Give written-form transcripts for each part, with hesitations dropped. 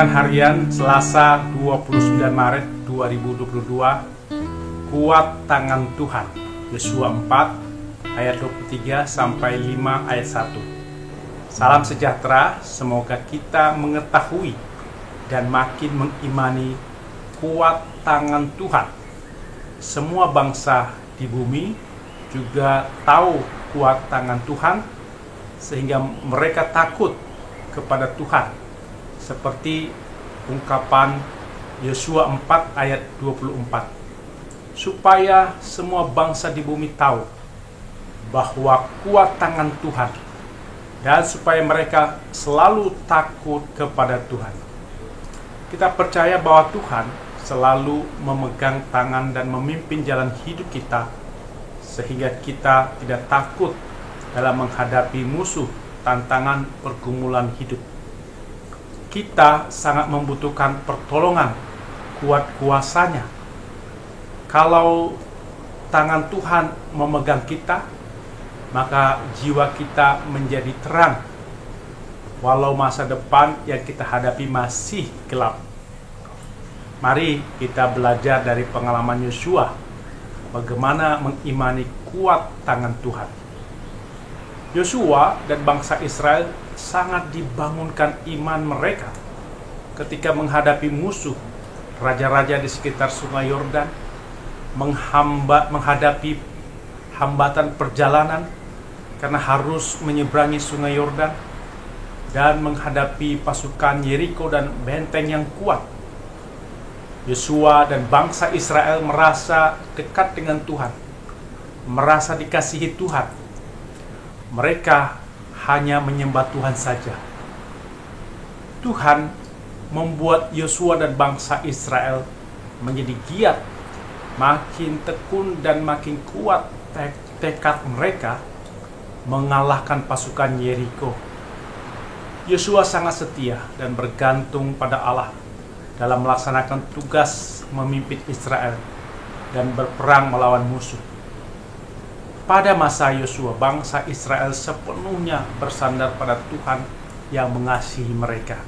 Renungan Harian Selasa 29 Maret 2022. Kuat tangan Tuhan. Yosua 4 ayat 23 sampai 5 ayat 1. Salam sejahtera, semoga kita mengetahui dan makin mengimani kuat tangan Tuhan. Semua bangsa di bumi juga tahu kuat tangan Tuhan, sehingga mereka takut kepada Tuhan, seperti ungkapan Yosua 4 ayat 24, supaya semua bangsa di bumi tahu bahwa kuat tangan Tuhan, dan supaya mereka selalu takut kepada Tuhan. Kita percaya bahwa Tuhan selalu memegang tangan dan memimpin jalan hidup kita, sehingga kita tidak takut dalam menghadapi musuh, tantangan, pergumulan hidup. Kita sangat membutuhkan pertolongan kuat kuasanya. Kalau tangan Tuhan memegang kita, maka jiwa kita menjadi terang, walau masa depan yang kita hadapi masih gelap. Mari kita belajar dari pengalaman Yosua, bagaimana mengimani kuat tangan Tuhan. Yosua dan bangsa Israel sangat dibangunkan iman mereka ketika menghadapi musuh, raja-raja di sekitar Sungai Yordan, menghadapi hambatan perjalanan karena harus menyeberangi Sungai Yordan, dan menghadapi pasukan Yeriko dan benteng yang kuat. Yosua dan bangsa Israel merasa dekat dengan Tuhan, merasa dikasihi Tuhan. Mereka hanya menyembah Tuhan saja. Tuhan membuat Yosua dan bangsa Israel menjadi giat, makin tekun dan makin kuat tekad mereka mengalahkan pasukan Yeriko. Yosua sangat setia dan bergantung pada Allah dalam melaksanakan tugas memimpin Israel dan berperang melawan musuh. Pada masa Yosua, bangsa Israel sepenuhnya bersandar pada Tuhan yang mengasihi mereka.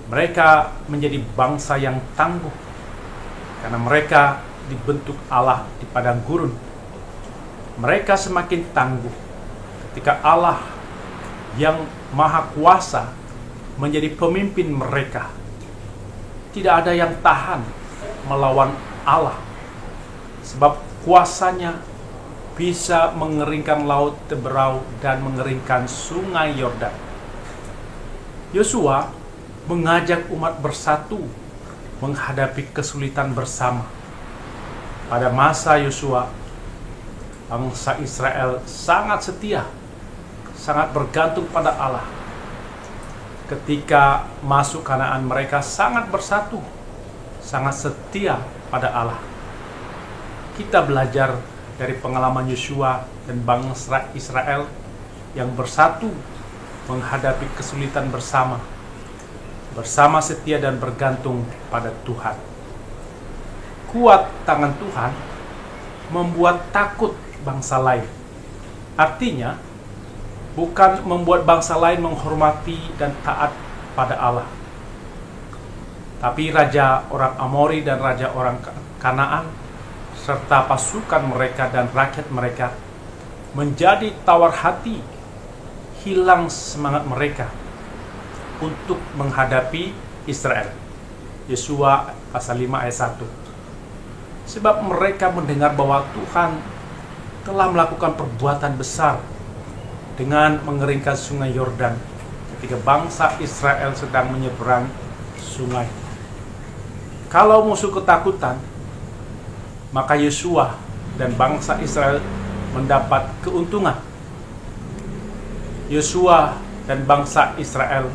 Mereka menjadi bangsa yang tangguh karena mereka dibentuk Allah di padang gurun. Mereka semakin tangguh ketika Allah yang Maha Kuasa menjadi pemimpin mereka. Tidak ada yang tahan melawan Allah, sebab kuasanya bisa mengeringkan laut Teberau dan mengeringkan Sungai Yordan. Yosua mengajak umat bersatu menghadapi kesulitan bersama. Pada masa Yosua, bangsa Israel sangat setia, sangat bergantung pada Allah. Ketika masuk Kanaan, mereka sangat bersatu, sangat setia pada Allah. Kita belajar dari pengalaman Yosua dan bangsa Israel yang bersatu menghadapi kesulitan bersama setia dan bergantung pada Tuhan. Kuat tangan Tuhan membuat takut bangsa lain. Artinya, bukan membuat bangsa lain menghormati dan taat pada Allah, tapi raja orang Amori dan raja orang Kanaan serta pasukan mereka dan rakyat mereka menjadi tawar hati, hilang semangat mereka untuk menghadapi Israel. Yosua pasal 5 ayat 1. Sebab mereka mendengar bahwa Tuhan telah melakukan perbuatan besar dengan mengeringkan Sungai Yordan ketika bangsa Israel sedang menyeberang sungai. Kalau musuh ketakutan, maka Yosua dan bangsa Israel mendapat keuntungan. Yosua dan bangsa Israel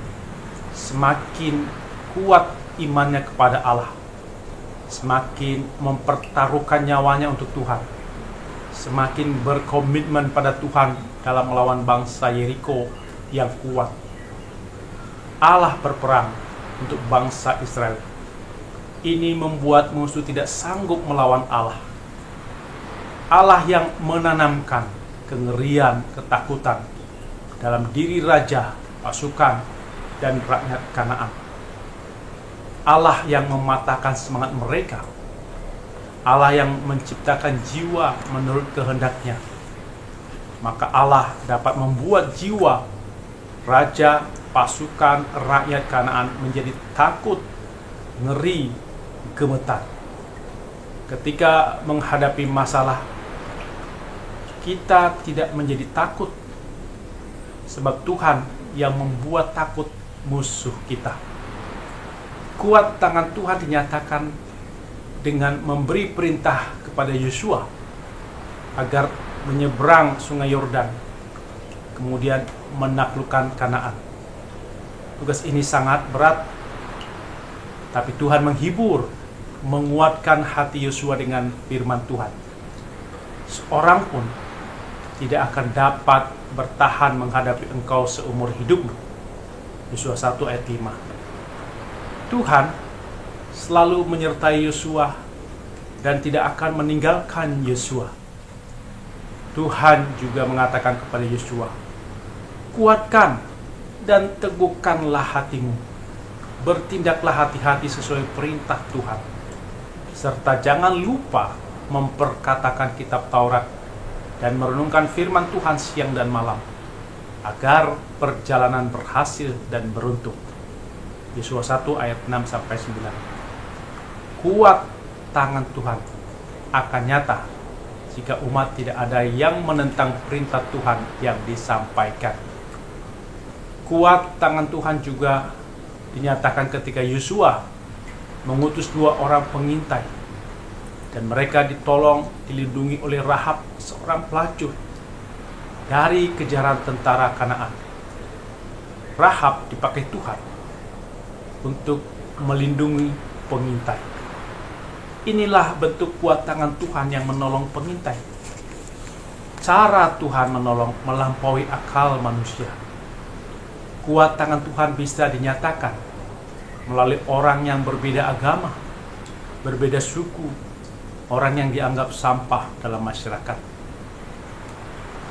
semakin kuat imannya kepada Allah, semakin mempertaruhkan nyawanya untuk Tuhan, semakin berkomitmen pada Tuhan dalam melawan bangsa Yeriko yang kuat. Allah berperang untuk bangsa Israel. Ini membuat musuh tidak sanggup melawan Allah. Allah yang menanamkan kengerian, ketakutan dalam diri raja, pasukan, dan rakyat Kanaan. Allah yang mematahkan semangat mereka, Allah yang menciptakan jiwa menurut kehendaknya, maka Allah dapat membuat jiwa raja, pasukan, rakyat Kanaan menjadi takut, ngeri, gemetar. Ketika menghadapi masalah, kita tidak menjadi takut, sebab Tuhan yang membuat takut musuh kita. Kuat tangan Tuhan dinyatakan dengan memberi perintah kepada Yosua agar menyeberang sungai Yordan, kemudian menaklukkan Kanaan. Tugas ini sangat berat, tapi Tuhan menghibur, menguatkan hati Yosua dengan firman Tuhan. Seorang pun tidak akan dapat bertahan menghadapi engkau seumur hidupmu. Yosua 1 ayat 5. Tuhan selalu menyertai Yosua dan tidak akan meninggalkan Yosua. Tuhan juga mengatakan kepada Yosua, kuatkan dan teguhkanlah hatimu, bertindaklah hati-hati sesuai perintah Tuhan, serta jangan lupa memperkatakan kitab Taurat dan merenungkan firman Tuhan siang dan malam, agar perjalanan berhasil dan beruntung. Yosua 1 ayat 6-9. Kuat tangan Tuhan akan nyata jika umat tidak ada yang menentang perintah Tuhan yang disampaikan. Kuat tangan Tuhan juga dinyatakan ketika Yosua mengutus 2 orang pengintai, dan mereka ditolong, dilindungi oleh Rahab, seorang pelacur, dari kejaran tentara Kanaan. Rahab dipakai Tuhan untuk melindungi pengintai. Inilah bentuk kuat tangan Tuhan yang menolong pengintai. Cara Tuhan menolong melampaui akal manusia. Kuat tangan Tuhan bisa dinyatakan melalui orang yang berbeda agama, berbeda suku, orang yang dianggap sampah dalam masyarakat.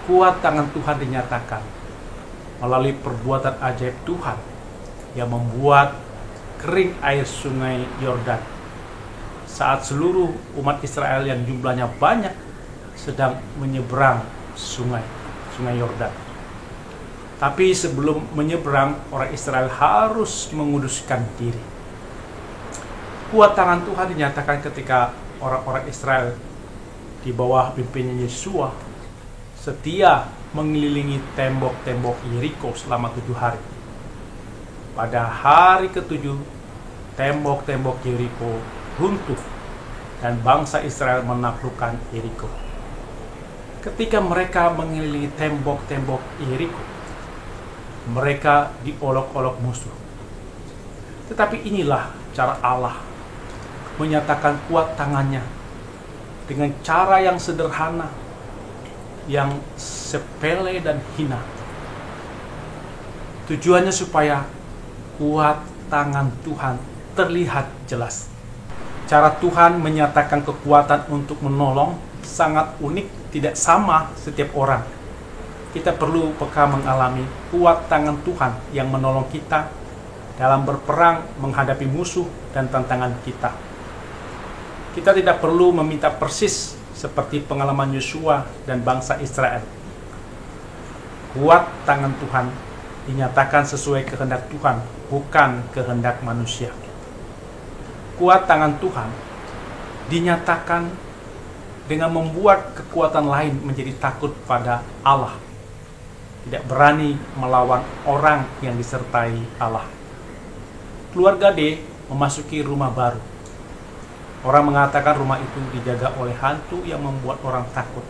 Kuat tangan Tuhan dinyatakan melalui perbuatan ajaib Tuhan yang membuat kering air sungai Yordan saat seluruh umat Israel yang jumlahnya banyak sedang menyeberang sungai Yordan. Tapi sebelum menyeberang, orang Israel harus menguduskan diri. Kuat tangan Tuhan dinyatakan ketika orang-orang Israel di bawah pimpinan Yosua setia mengelilingi tembok-tembok Yeriko selama 7 hari. Pada hari ke-7, tembok-tembok Yeriko runtuh dan bangsa Israel menaklukkan Yeriko. Ketika mereka mengelilingi tembok-tembok Yeriko, mereka diolok-olok musuh. Tetapi inilah cara Allah menyatakan kuat tangannya dengan cara yang sederhana, yang sepele dan hina. Tujuannya supaya kuat tangan Tuhan terlihat jelas. Cara Tuhan menyatakan kekuatan untuk menolong sangat unik, tidak sama setiap orang. Kita perlu peka mengalami kuat tangan Tuhan yang menolong kita dalam berperang menghadapi musuh dan tantangan kita. Kita tidak perlu meminta persis seperti pengalaman Yosua dan bangsa Israel. Kuat tangan Tuhan dinyatakan sesuai kehendak Tuhan, bukan kehendak manusia. Kuat tangan Tuhan dinyatakan dengan membuat kekuatan lain menjadi takut pada Allah, tidak berani melawan orang yang disertai Allah. Keluarga D memasuki rumah baru. Orang mengatakan rumah itu dijaga oleh hantu yang membuat orang takut.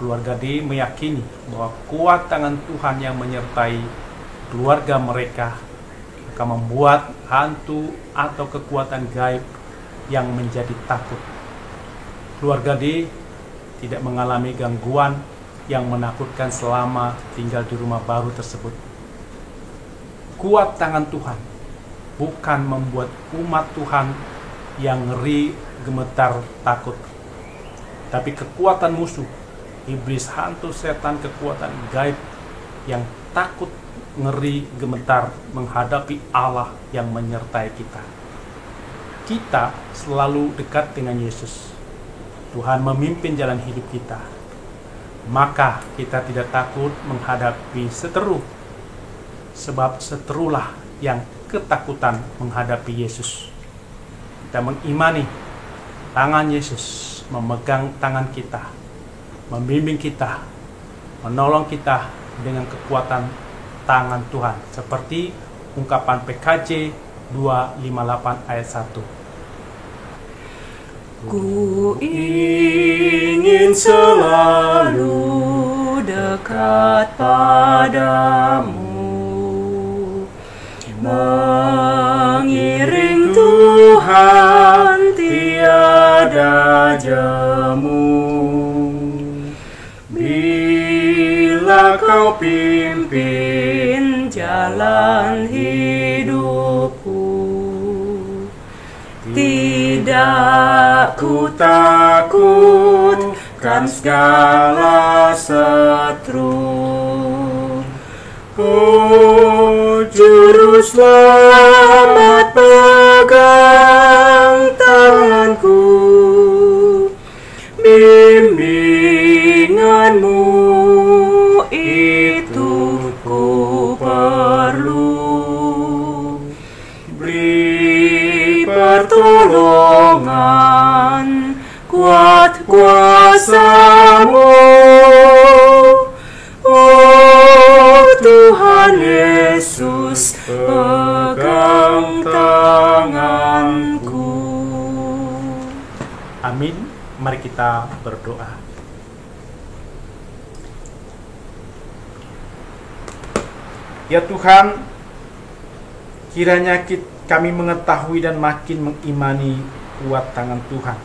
Keluarga D meyakini bahwa kuat tangan Tuhan yang menyertai keluarga mereka akan membuat hantu atau kekuatan gaib yang menjadi takut. Keluarga D tidak mengalami gangguan yang menakutkan selama tinggal di rumah baru tersebut. Kuat tangan Tuhan bukan membuat umat Tuhan yang ngeri, gemetar, takut, tapi kekuatan musuh, iblis, hantu, setan, kekuatan gaib yang takut ngeri gemetar menghadapi Allah yang menyertai kita. Kita selalu dekat dengan Yesus. Tuhan memimpin jalan hidup kita. Maka kita tidak takut menghadapi seteru. Sebab seterulah yang ketakutan menghadapi Yesus. Kita mengimani tangan Yesus memegang tangan kita, membimbing kita, menolong kita dengan kekuatan tangan Tuhan. Seperti ungkapan PKJ 258 ayat 1. Ku ingin selalu dekat padamu, mengiring Tuhan tiada jemu. Bila Kau pimpin jalan hidupku, tidak ku takutkan segala setru. Oh Juru Selamat, pegang tanganku, bimbingan-Mu itu ku perlu. Beri pertolongan, kuat kuasa-Mu, oh Tuhan Yesus, pegang tanganku. Amin. Mari kita berdoa. Ya Tuhan, kiranya kami mengetahui dan makin mengimani kuat tangan Tuhan.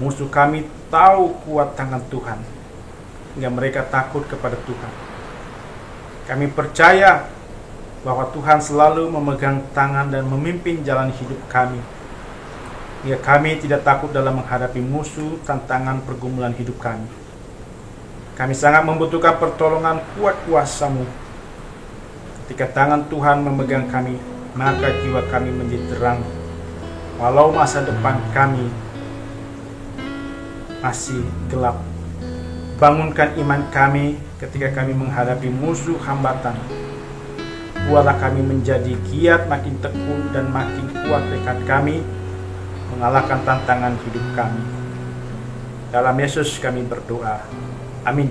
Musuh kami tahu kuat tangan Tuhan, hingga mereka takut kepada Tuhan. Kami percaya bahwa Tuhan selalu memegang tangan dan memimpin jalan hidup kami, hingga kami tidak takut dalam menghadapi musuh, tantangan, pergumulan hidup kami. Kami sangat membutuhkan pertolongan kuat kuasa-Mu. Ketika tangan Tuhan memegang kami, maka jiwa kami menjadi terang. Walau masa depan kami masih gelap, bangunkan iman kami ketika kami menghadapi musuh hambatan. Buatlah kami menjadi giat, makin tekun dan makin kuat tekad kami mengalahkan tantangan hidup kami. Dalam Yesus kami berdoa. Amin.